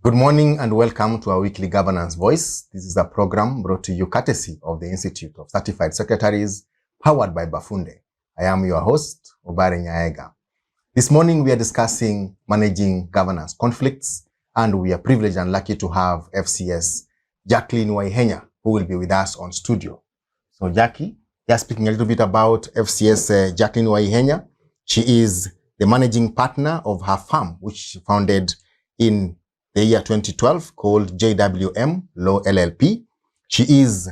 Good morning and welcome to our weekly Governance Voice. This is a program brought to you courtesy of the Institute of Certified Secretaries, powered by Bafunde. I am your host, Obare Nyaega. This morning we are discussing managing governance conflicts, and we are privileged and lucky to have FCS Jacqueline Waihenya, who will be with us on studio. So Jackie, we are speaking a little bit about FCS Jacqueline Waihenya. She is the managing partner of her firm, which she founded in the year 2012, called JWM Law LLP. She is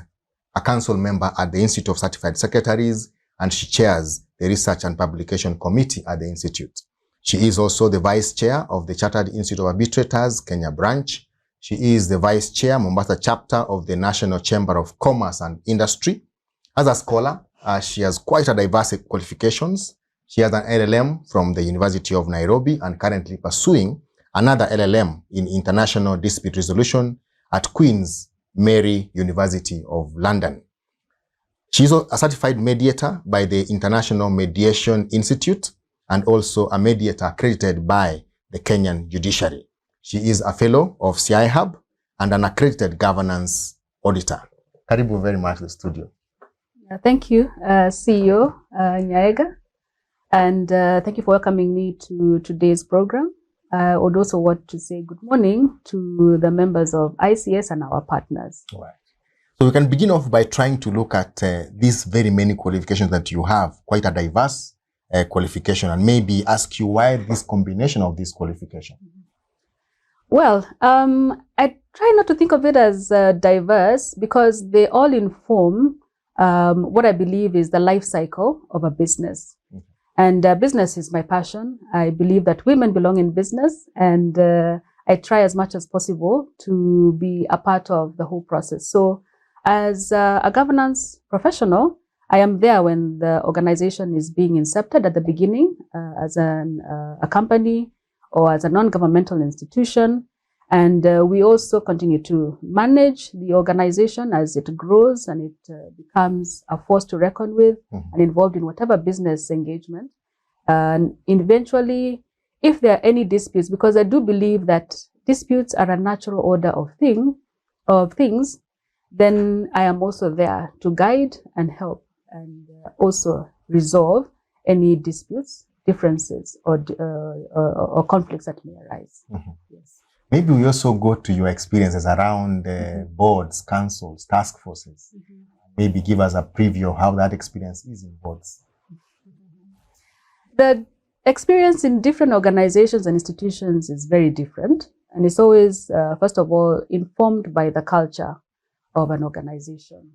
a council member at the Institute of Certified Secretaries, and she chairs the Research and Publication Committee at the Institute. She is also the Vice Chair of the Chartered Institute of Arbitrators, Kenya branch. She is the Vice Chair, Mombasa Chapter of the National Chamber of Commerce and Industry. As a scholar, she has quite a diverse qualifications. She has an LLM from the University of Nairobi and currently pursuing another LLM in International Dispute Resolution at Queen's Mary University of London. She is a certified mediator by the International Mediation Institute and also a mediator accredited by the Kenyan judiciary. She is a fellow of CI Hub and an accredited governance auditor. Karibu very much to the studio. Thank you, CEO Nyaega, and thank you for welcoming me to today's program. I would also want to say good morning to the members of ICS and our partners. Right. So we can begin off by trying to look at these very many qualifications that you have, quite a diverse qualification, and maybe ask you why this combination of this qualification. Well, I try not to think of it as diverse because they all inform what I believe is the life cycle of a business. Mm-hmm. And business is my passion. I believe that women belong in business, and I try as much as possible to be a part of the whole process. So as a governance professional, I am there when the organization is being incepted at the beginning as a company or as a non-governmental institution. And we also continue to manage the organization as it grows and it becomes a force to reckon with, mm-hmm. and involved in whatever business engagement. And eventually, if there are any disputes, because I do believe that disputes are a natural order of things, then I am also there to guide and help and also resolve any disputes, differences, or conflicts that may arise. Mm-hmm. Yes. Maybe we also go to your experiences around boards, councils, task forces. Mm-hmm. Maybe give us a preview of how that experience is in boards. The experience in different organizations and institutions is very different. And it's always, first of all, informed by the culture of an organization.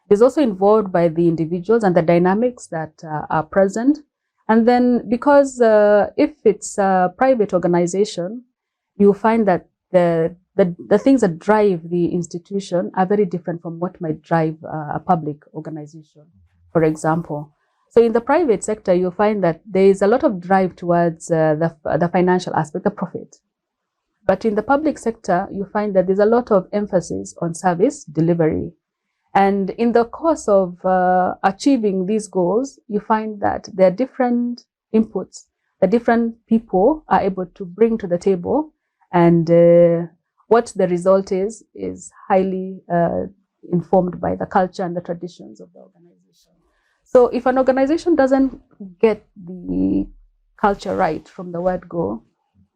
It's also involved by the individuals and the dynamics that are present. And then because if it's a private organization, you find that the things that drive the institution are very different from what might drive a public organization, for example. So in the private sector, you'll find that there is a lot of drive towards the financial aspect, the profit. But in the public sector, you find that there's a lot of emphasis on service delivery. And in the course of achieving these goals, you find that there are different inputs that different people are able to bring to the table. And what the result is highly informed by the culture and the traditions of the organization. So if an organization doesn't get the culture right from the word go,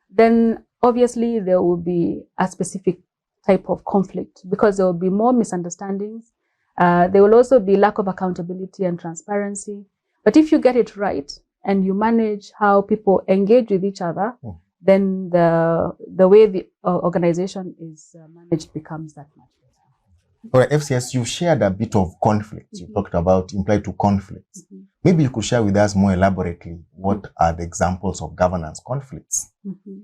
then obviously there will be a specific type of conflict because there will be more misunderstandings. There will also be lack of accountability and transparency. But if you get it right and you manage how people engage with each other, then the way the organization is managed becomes that much better. All right, FCS, you shared a bit of conflict. Mm-hmm. You talked about implied to conflicts. Mm-hmm. Maybe you could share with us more elaborately what are the examples of governance conflicts? Mm-hmm.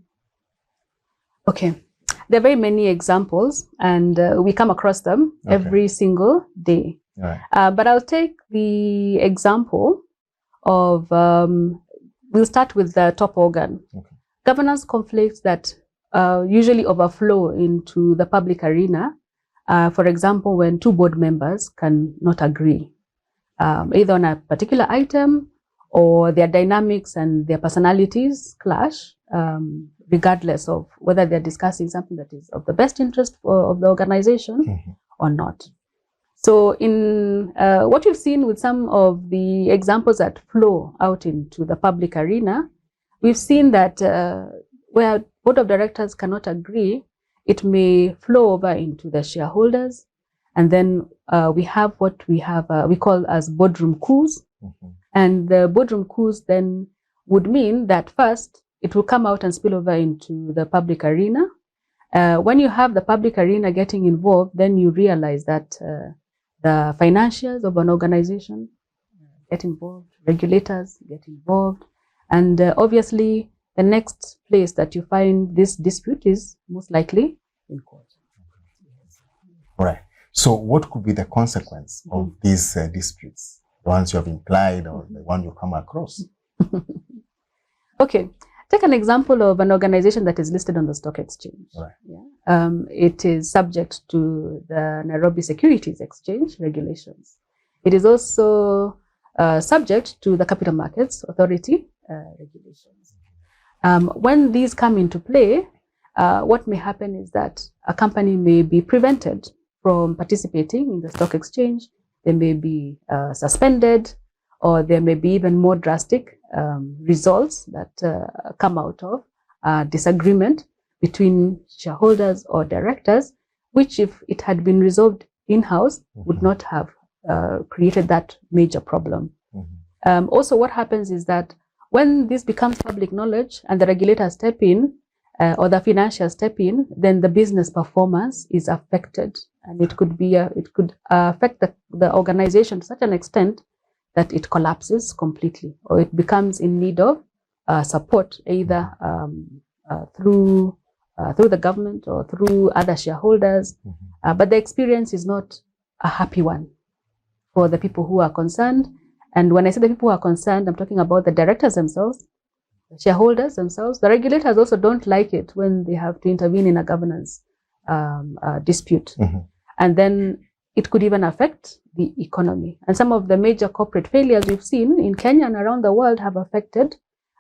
Okay, there are very many examples, and we come across them every single day. Right. But I'll take the example of, we'll start with the top organ. Okay. Governance conflicts that usually overflow into the public arena. For example, when two board members cannot agree, either on a particular item or their dynamics and their personalities clash, regardless of whether they're discussing something that is of the best interest of the organization or not. So in what you've seen with some of the examples that flow out into the public arena, we've seen that where board of directors cannot agree, it may flow over into the shareholders. And then we have what we call as boardroom coups. And the boardroom coups then would mean that first, it will come out and spill over into the public arena. When you have the public arena getting involved, then you realize that the financials of an organization get involved, regulators get involved, and obviously the next place that you find this dispute is most likely in court. All right. So what could be the consequence of these disputes, the ones you have implied or the one you come across? Okay. Take an example of an organization that is listed on the stock exchange. Right. Yeah. It is subject to the Nairobi Securities Exchange regulations. It is also subject to the Capital Markets Authority regulations. When these come into play, what may happen is that a company may be prevented from participating in the stock exchange. They may be suspended, or there may be even more drastic results that come out of disagreement between shareholders or directors, which if it had been resolved in-house would not have created that major problem. Also, what happens is that when this becomes public knowledge and the regulators step in, or the financials step in, then the business performance is affected, and it could affect the organization to such an extent that it collapses completely, or it becomes in need of support, either through the government or through other shareholders. But the experience is not a happy one for the people who are concerned. And when I say the people who are concerned, I'm talking about the directors themselves, the shareholders themselves. The regulators also don't like it when they have to intervene in a governance dispute. And then it could even affect the economy. And some of the major corporate failures we've seen in Kenya and around the world have affected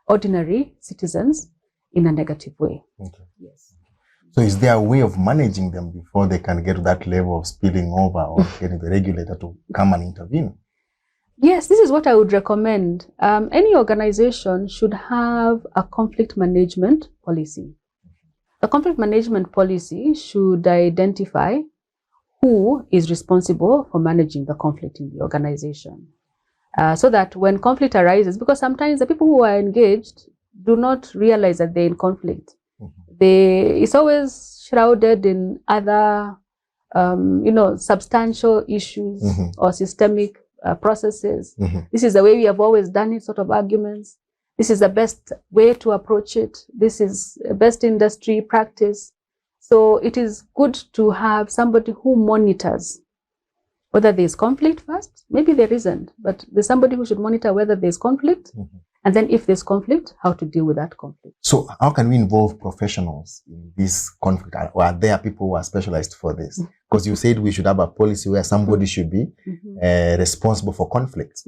ordinary citizens in a negative way. Yes. So is there a way of managing them before they can get to that level of spilling over or getting the regulator to come and intervene? Yes, this is what I would recommend. Any organization should have a conflict management policy. The conflict management policy should identify who is responsible for managing the conflict in the organization. So that when conflict arises, because sometimes the people who are engaged do not realize that they're in conflict. It's always shrouded in other, substantial issues or systemic processes. This is the way we have always done it, sort of arguments. This is the best way to approach it. This is best industry practice. So it is good to have somebody who monitors whether there's conflict first. Maybe there isn't, but there's somebody who should monitor whether there's conflict. And then if there's conflict, how to deal with that conflict. So how can we involve professionals in this conflict? Or are there people who are specialized for this? Because you said we should have a policy where somebody should be responsible for conflicts.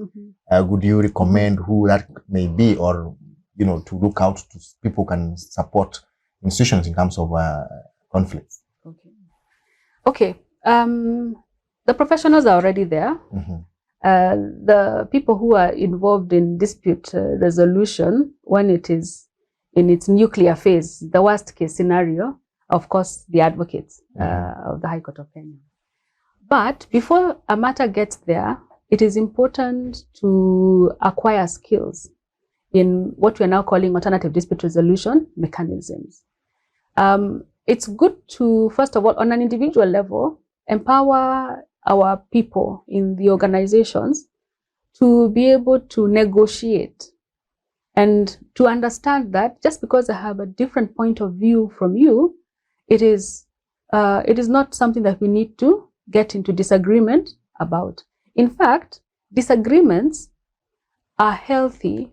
Would you recommend who that may be, or, to look out to people who can support institutions in terms of conflicts? Okay. The professionals are already there. The people who are involved in dispute resolution, when it is in its nuclear phase, the worst case scenario, of course, the advocates of the High Court of Kenya. But before a matter gets there, it is important to acquire skills in what we are now calling alternative dispute resolution mechanisms. It's good to, first of all, on an individual level, empower our people in the organizations to be able to negotiate and to understand that just because I have a different point of view from you, it is not something that we need to get into disagreement about. In fact, disagreements are healthy.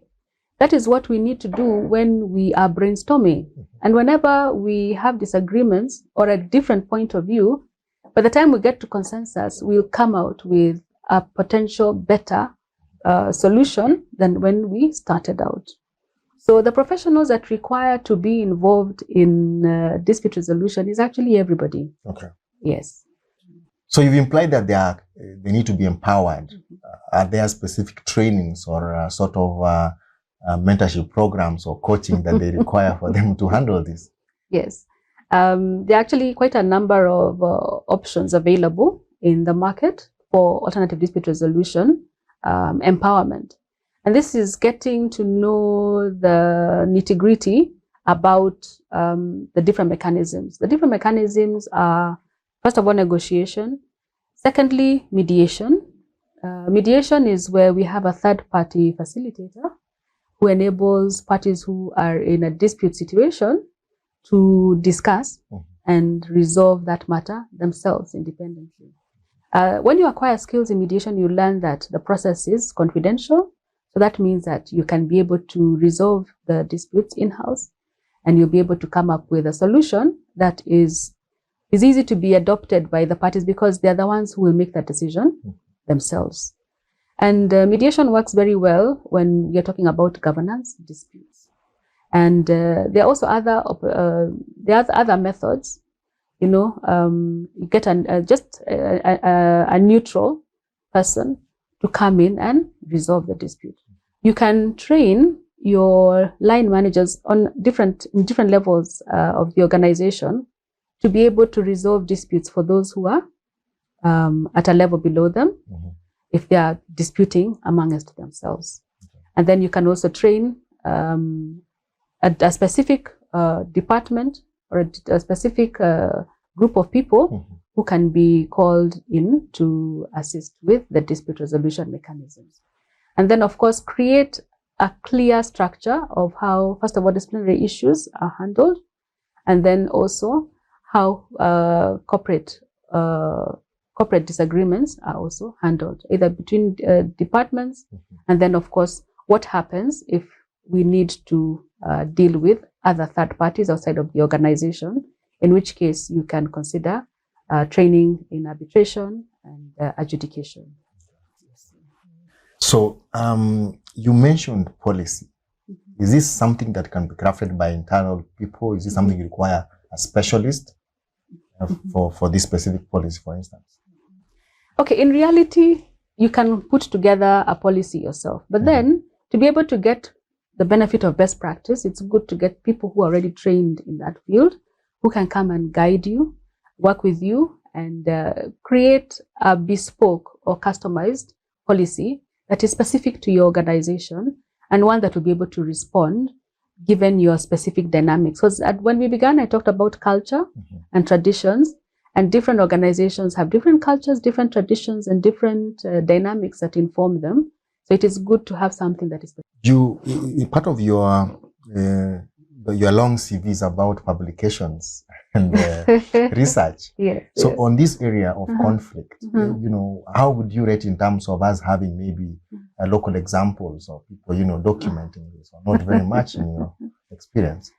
That is what we need to do when we are brainstorming. And whenever we have disagreements or a different point of view, by the time we get to consensus, we'll come out with a potential better solution than when we started out. So the professionals that require to be involved in dispute resolution is actually everybody. Okay. Yes. So you've implied that they need to be empowered. Are there specific trainings or sort of mentorship programs or coaching that they require for them to handle this? Yes. There are actually quite a number of options available in the market for alternative dispute resolution empowerment. And this is getting to know the nitty-gritty about the different mechanisms. The different mechanisms are, first of all, negotiation. Secondly, mediation. Mediation is where we have a third-party facilitator who enables parties who are in a dispute situation to discuss and resolve that matter themselves independently. When you acquire skills in mediation, you learn that the process is confidential. So that means that you can be able to resolve the disputes in-house, and you'll be able to come up with a solution that is easy to be adopted by the parties because they're the ones who will make that decision themselves. And mediation works very well when you're talking about governance disputes. And there are also other methods. You get a neutral person to come in and resolve the dispute. You can train your line managers on different levels of the organization to be able to resolve disputes for those who are at a level below them, if they are disputing amongst themselves. And then you can also train a specific department or a specific group of people who can be called in to assist with the dispute resolution mechanisms. And then, of course, create a clear structure of how, first of all, disciplinary issues are handled, and then also how corporate disagreements are also handled, either between departments, and then, of course, what happens if we need to deal with other third parties outside of the organization, in which case you can consider training in arbitration and adjudication. So you mentioned policy. Is this something that can be crafted by internal people? Is this something you require a specialist for this specific policy, for instance? Okay, in reality, you can put together a policy yourself. But then, to be able to get the benefit of best practice, it's good to get people who are already trained in that field, who can come and guide you, work with you, and create a bespoke or customized policy that is specific to your organization, and one that will be able to respond given your specific dynamics. Because when we began, I talked about culture and traditions, and different organizations have different cultures, different traditions, and different dynamics that inform them. So it is good to have something that is specific. Part of your long CVs about publications and research. Yes, so yes. On this area of conflict, how would you rate in terms of us having maybe local examples of people, documenting this, or not very much in your experience?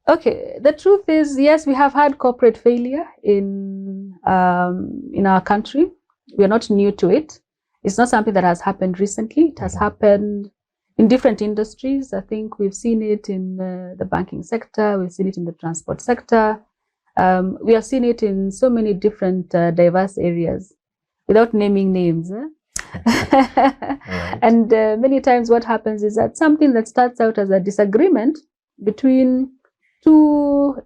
Okay, the truth is, yes, we have had corporate failure in our country. We are not new to it. It's not something that has happened recently. It has happened in different industries. I think we've seen it in the banking sector. We've seen it in the transport sector. We have seen it in so many different diverse areas, without naming names. Right. And many times what happens is that something that starts out as a disagreement between two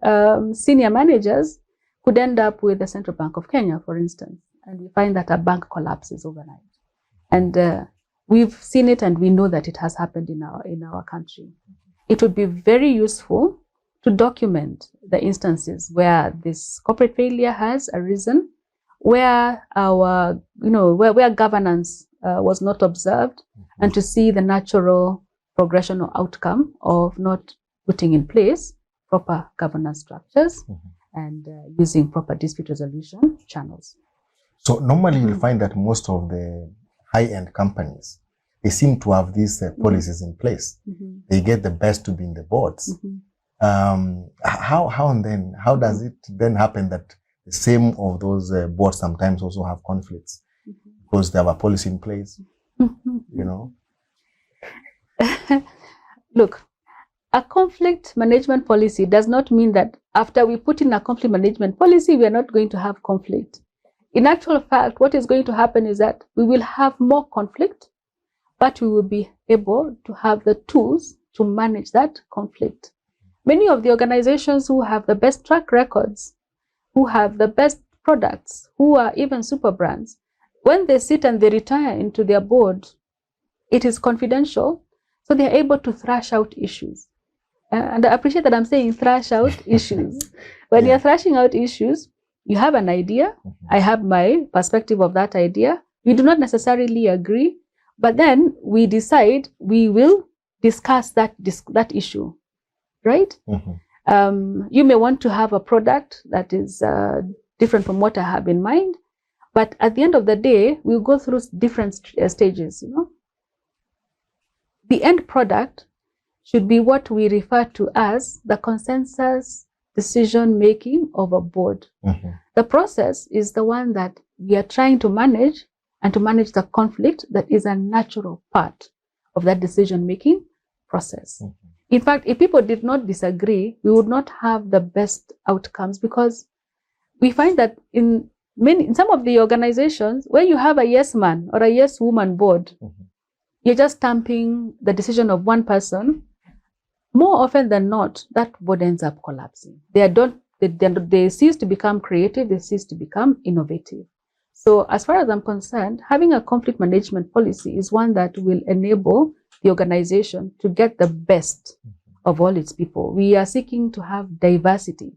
senior managers could end up with the Central Bank of Kenya, for instance. And we find that a bank collapses overnight. And we've seen it, and we know that it has happened in our country. It would be very useful to document the instances where this corporate failure has arisen, where where governance was not observed, and to see the natural progression or outcome of not putting in place proper governance structures and using proper dispute resolution channels. So normally you'll find that most of the high-end companies, they seem to have these policies in place. They get the best to be in the boards. How does it then happen that the same of those boards sometimes also have conflicts because they have a policy in place? Look, a conflict management policy does not mean that after we put in a conflict management policy, we are not going to have conflict. In actual fact, what is going to happen is that we will have more conflict, but we will be able to have the tools to manage that conflict. Many of the organizations who have the best track records, who have the best products, who are even super brands, when they sit and they retire into their board, it is confidential, so they're able to thrash out issues. And I appreciate that I'm saying thrash out issues. When you're thrashing out issues, you have an idea. I have my perspective of that idea. We do not necessarily agree, but then we decide we will discuss that issue, right? You may want to have a product that is different from what I have in mind, but at the end of the day, we'll go through different stages, you know. The end product should be what we refer to as the consensus decision-making of a board. The process is the one that we are trying to manage, and to manage the conflict that is a natural part of that decision-making process. In fact, if people did not disagree, we would not have the best outcomes, because we find that in some of the organizations, where you have a yes man or a yes woman board, you're just stamping the decision of one person. More often than not, that board ends up collapsing. They cease to become creative, they cease to become innovative. So as far as I'm concerned, having a conflict management policy is one that will enable the organization to get the best of all its people. We are seeking to have diversity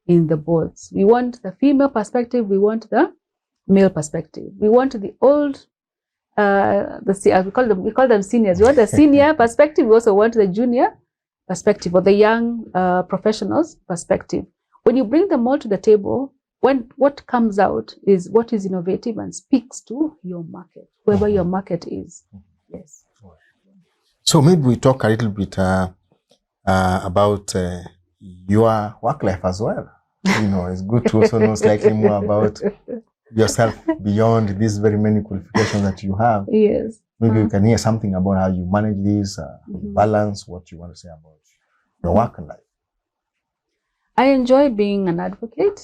in the boards. We want the female perspective, we want the male perspective. We want the old, we call them seniors. We want the senior perspective, we also want the junior perspective, or the young professionals perspective. When you bring them all to the table, what comes out is what is innovative and speaks to your market, wherever your market is. Yes. So maybe we talk a little bit about your work life as well. You know, it's good to also know slightly more about yourself beyond these very many qualifications that you have. Yes. Maybe we can hear something about how you manage this, balance, what you want to say about your work and life. I enjoy being an advocate.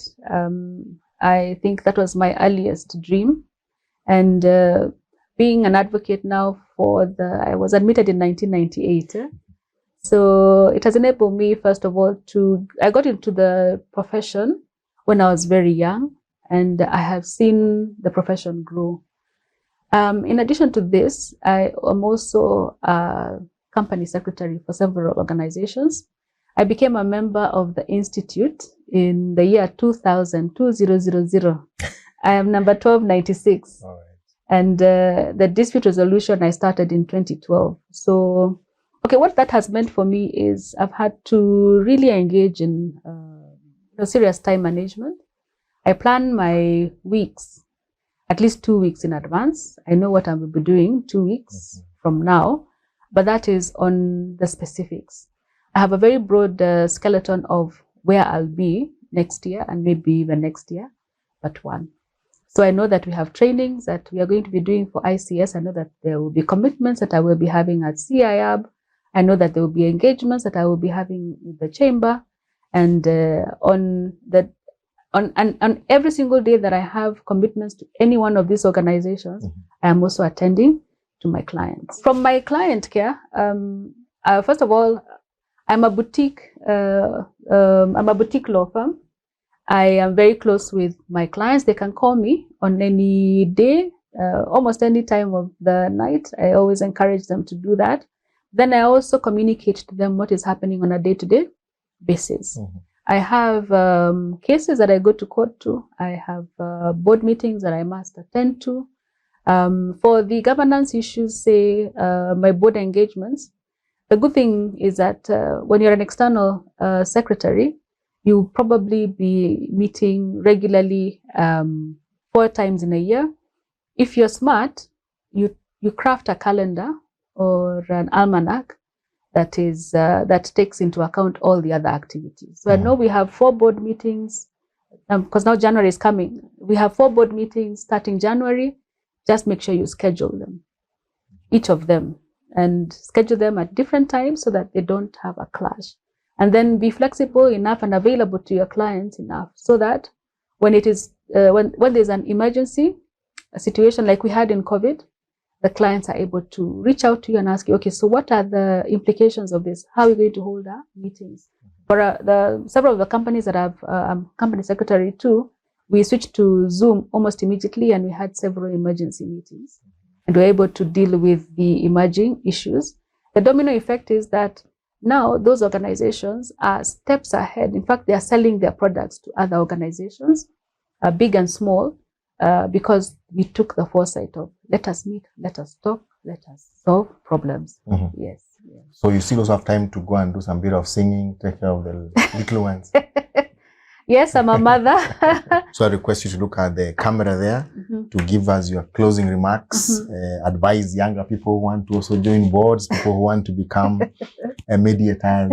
I think that was my earliest dream. And being an advocate now I was admitted in 1998. So it has enabled me, first of all, I got into the profession when I was very young, and I have seen the profession grow. In addition to this, I am also a company secretary for several organizations. I became a member of the Institute in the year 2000. I am number 1296. All right. And the dispute resolution I started in 2012. So, okay, what that has meant for me is I've had to really engage in serious time management. I plan my weeks at least 2 weeks in advance. I know what I will be doing 2 weeks from now, but that is on the specifics. I have a very broad skeleton of where I'll be next year and maybe even next year, but one. So I know that we have trainings that we are going to be doing for ICS. I know that there will be commitments that I will be having at CIAB. I know that there will be engagements that I will be having with the chamber. And on every single day that I have commitments to any one of these organizations, I am also attending to my clients. From my client care, first of all, I'm a boutique law firm. I am very close with my clients. They can call me on any day, almost any time of the night. I always encourage them to do that. Then I also communicate to them what is happening on a day-to-day basis. I have cases that I go to court to. I have board meetings that I must attend to. For the governance issues, say my board engagements, the good thing is that when you're an external secretary, you'll probably be meeting regularly 4 times in a year. If you're smart, you craft a calendar or an almanac that takes into account all the other activities. So I know we have 4 board meetings, because now January is coming. We have 4 board meetings starting January. Just make sure you schedule them, each of them. and schedule them at different times so that they don't have a clash. And then be flexible enough and available to your clients enough so that when it is when there's an emergency, a situation like we had in COVID, the clients are able to reach out to you and ask you, okay, so what are the implications of this? How are we going to hold our meetings? For several of the companies that I'm company secretary to, we switched to Zoom almost immediately, and we had several emergency meetings, and we're able to deal with the emerging issues. The domino effect is that now those organizations are steps ahead. In fact, they are selling their products to other organizations, big and small, because we took the foresight of let us meet, let us talk, let us solve problems. Yes. Yeah. So you still also have time to go and do some bit of singing, take care of the little ones. Yes, I'm a mother. So I request you to look at the camera there to give us your closing remarks, advise younger people who want to also join boards, people who want to become mediators,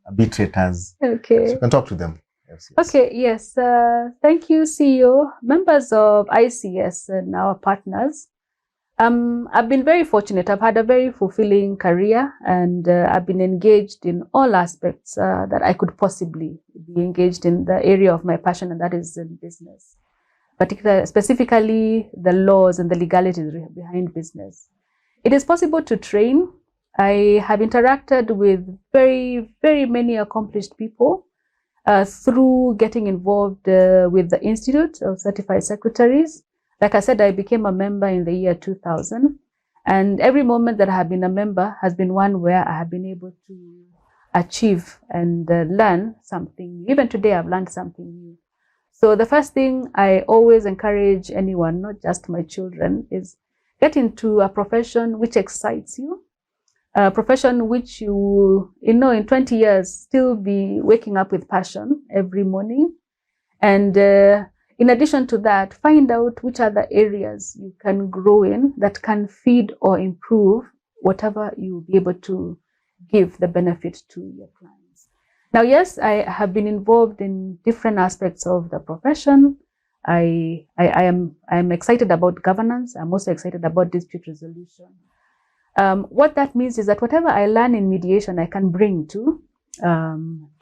arbitrators. Okay. So you can talk to them. Yes. Okay, yes. Thank you, CEO, members of ICS and our partners. I've been very fortunate. I've had a very fulfilling career, and I've been engaged in all aspects that I could possibly be engaged in the area of my passion, and that is in business, specifically the laws and the legalities behind business. It is possible to train. I have interacted with very, very many accomplished people through getting involved with the Institute of Certified Secretaries. Like I said, I became a member in the year 2000, and every moment that I have been a member has been one where I have been able to achieve and learn something. Even today, I've learned something new. So the first thing I always encourage anyone, not just my children, is get into a profession which excites you, a profession which you in 20 years still be waking up with passion every morning. And in addition to that, find out which are the areas you can grow in that can feed or improve whatever you'll be able to give the benefit to your clients. Now, yes, I have been involved in different aspects of the profession. I am excited about governance. I'm also excited about dispute resolution. What that means is that whatever I learn in mediation, I can bring to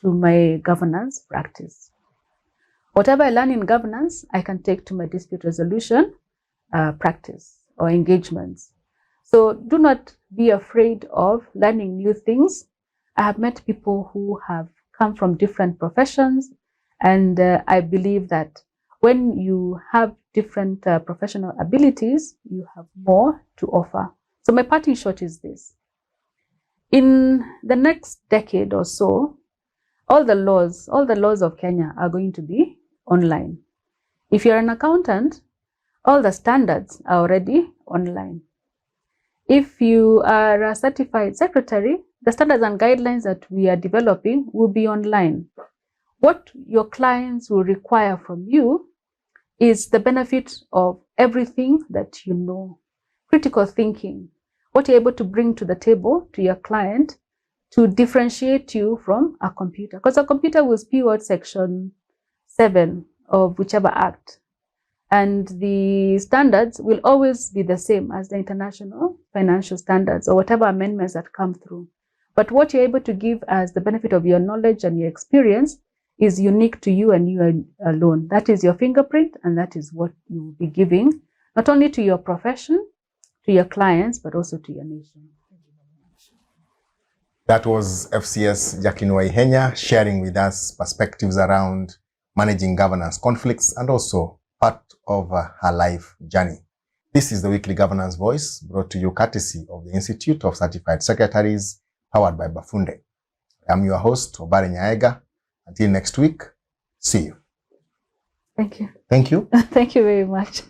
my governance practice. Whatever I learn in governance, I can take to my dispute resolution practice or engagements. So do not be afraid of learning new things. I have met people who have come from different professions, and I believe that when you have different professional abilities, you have more to offer. So my parting shot is this. In the next decade or so, all the laws of Kenya are going to be online. If you're an accountant, all the standards are already online. If you are a certified secretary, the standards and guidelines that we are developing will be online. What your clients will require from you is the benefit of everything that you know. Critical thinking, what you're able to bring to the table to your client to differentiate you from a computer. Because a computer will spew out section 7 of whichever act. And the standards will always be the same as the international financial standards or whatever amendments that come through. But what you're able to give as the benefit of your knowledge and your experience is unique to you and you alone. That is your fingerprint, and that is what you will be giving, not only to your profession, to your clients, but also to your nation. That was FCS Jacqueline Waihenya sharing with us perspectives around managing governance conflicts and also part of her life journey. This is the Weekly Governance Voice, brought to you courtesy of the Institute of Certified Secretaries, powered by Bafunde. I'm your host, Obare Nyaega. Until next week, see you. Thank you. Thank you. Thank you very much.